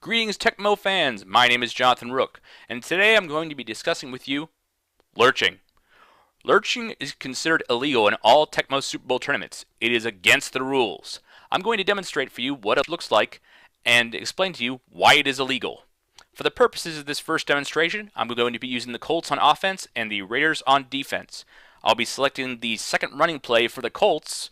Greetings Tecmo fans, my name is Jonathan Rook, and today I'm going to be discussing with you lurching. Lurching is considered illegal in all Tecmo Super Bowl tournaments. It is against the rules. I'm going to demonstrate for you what it looks like and explain to you why it is illegal. For the purposes of this first demonstration, I'm going to be using the Colts on offense and the Raiders on defense. I'll be selecting the second running play for the Colts,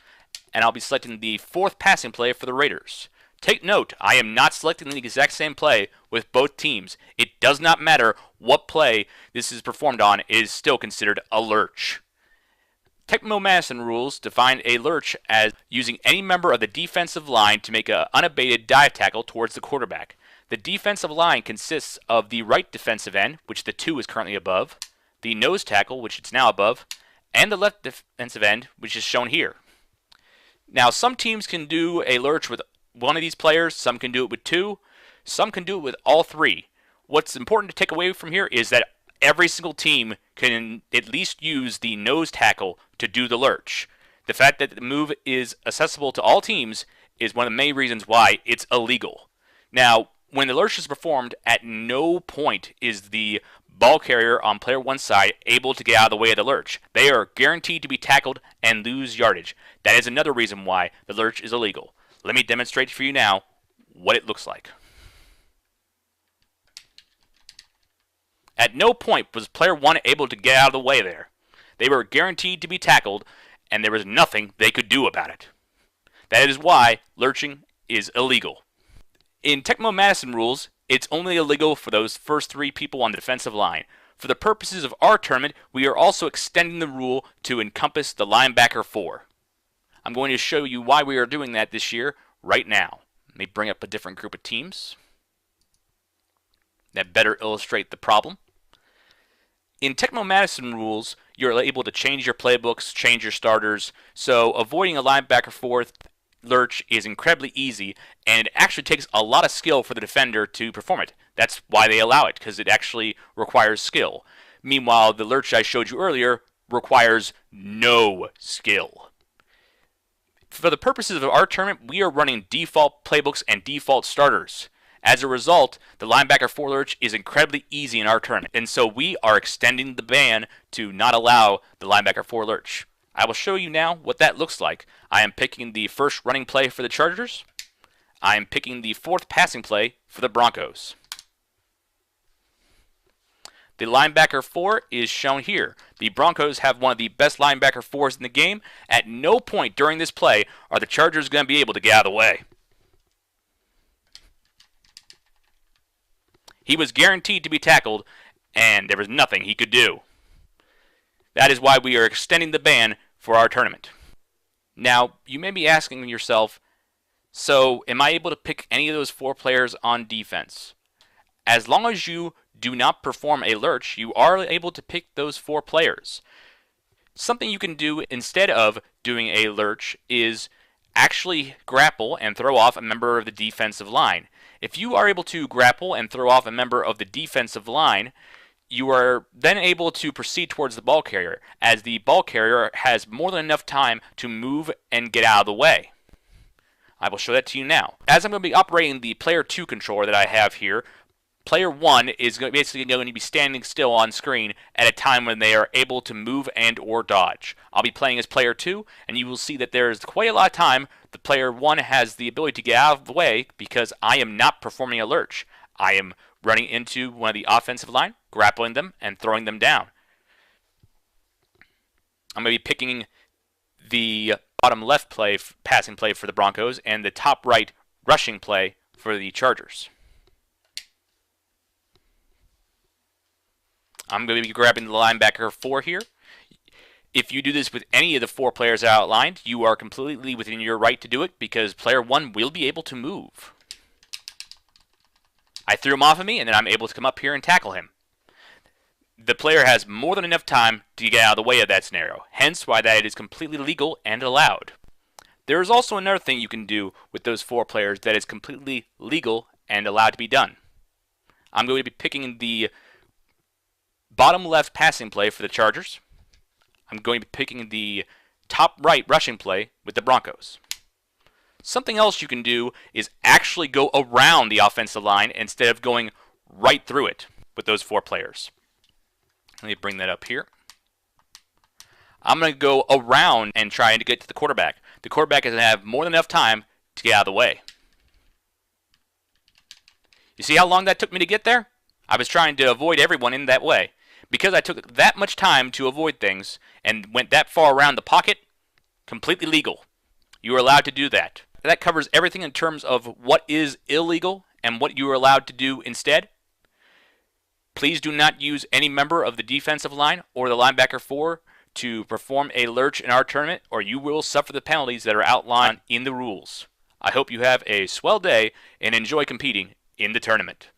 and I'll be selecting the fourth passing play for the Raiders. Take note, I am not selecting the exact same play with both teams. It does not matter what play this is performed on, it is still considered a lurch. Tecmo Madison rules define a lurch as using any member of the defensive line to make an unabated dive tackle towards the quarterback. The defensive line consists of the right defensive end, which the 2 is currently above, the nose tackle, which it's now above, and the left defensive end, which is shown here. Now, some teams can do a lurch with one of these players, some can do it with 2, some can do it with all 3. What's important to take away from here is that every single team can at least use the nose tackle to do the lurch. The fact that the move is accessible to all teams is one of the main reasons why it's illegal. Now, when the lurch is performed, at no point is the ball carrier on player 1's side able to get out of the way of the lurch. They are guaranteed to be tackled and lose yardage. That is another reason why the lurch is illegal. Let me demonstrate for you now what it looks like. At no point was player 1 able to get out of the way there. They were guaranteed to be tackled, and there was nothing they could do about it. That is why lurching is illegal. In Tecmo Madison rules, it's only illegal for those first 3 people on the defensive line. For the purposes of our tournament, we are also extending the rule to encompass the linebacker 4. I'm going to show you why we are doing that this year, right now. Let me bring up a different group of teams that better illustrate the problem. In Tecmo Madison rules, you're able to change your playbooks, change your starters, so avoiding a linebacker 4 lurch is incredibly easy, and it actually takes a lot of skill for the defender to perform it. That's why they allow it, because it actually requires skill. Meanwhile, the lurch I showed you earlier requires no skill. For the purposes of our tournament, we are running default playbooks and default starters. As a result, the linebacker 4 lurch is incredibly easy in our tournament, and so we are extending the ban to not allow the linebacker 4 lurch. I will show you now what that looks like. I am picking the first running play for the Chargers. I am picking the fourth passing play for the Broncos. The linebacker 4 is shown here. The Broncos have one of the best linebacker 4s in the game. At no point during this play are the Chargers going to be able to get out of the way. He was guaranteed to be tackled, and there was nothing he could do. That is why we are extending the ban for our tournament. Now, you may be asking yourself, so am I able to pick any of those 4 players on defense? As long as you do not perform a lurch, you are able to pick those 4 players. Something you can do instead of doing a lurch is actually grapple and throw off a member of the defensive line. If you are able to grapple and throw off a member of the defensive line, you are then able to proceed towards the ball carrier, as the ball carrier has more than enough time to move and get out of the way. I will show that to you now. As I'm going to be operating the player 2 controller that I have here, player 1 is basically going to be standing still on screen at a time when they are able to move and or dodge. I'll be playing as player 2, and you will see that there is quite a lot of time the player 1 has the ability to get out of the way because I am not performing a lurch. I am running into one of the offensive line, grappling them, and throwing them down. I'm going to be picking the bottom left play, passing play for the Broncos, and the top right rushing play for the Chargers. I'm going to be grabbing the linebacker 4 here. If you do this with any of the 4 players outlined, you are completely within your right to do it because player 1 will be able to move. I threw him off of me, and then I'm able to come up here and tackle him. The player has more than enough time to get out of the way of that scenario, hence why that is completely legal and allowed. There is also another thing you can do with those 4 players that is completely legal and allowed to be done. I'm going to be picking the bottom left passing play for the Chargers. I'm going to be picking the top right rushing play with the Broncos. Something else you can do is actually go around the offensive line instead of going right through it with those 4 players. Let me bring that up here. I'm going to go around and try to get to the quarterback. The quarterback is going to have more than enough time to get out of the way. You see how long that took me to get there? I was trying to avoid everyone in that way. Because I took that much time to avoid things and went that far around the pocket, completely legal. You are allowed to do that. That covers everything in terms of what is illegal and what you are allowed to do instead. Please do not use any member of the defensive line or the linebacker 4 to perform a lurch in our tournament, or you will suffer the penalties that are outlined in the rules. I hope you have a swell day and enjoy competing in the tournament.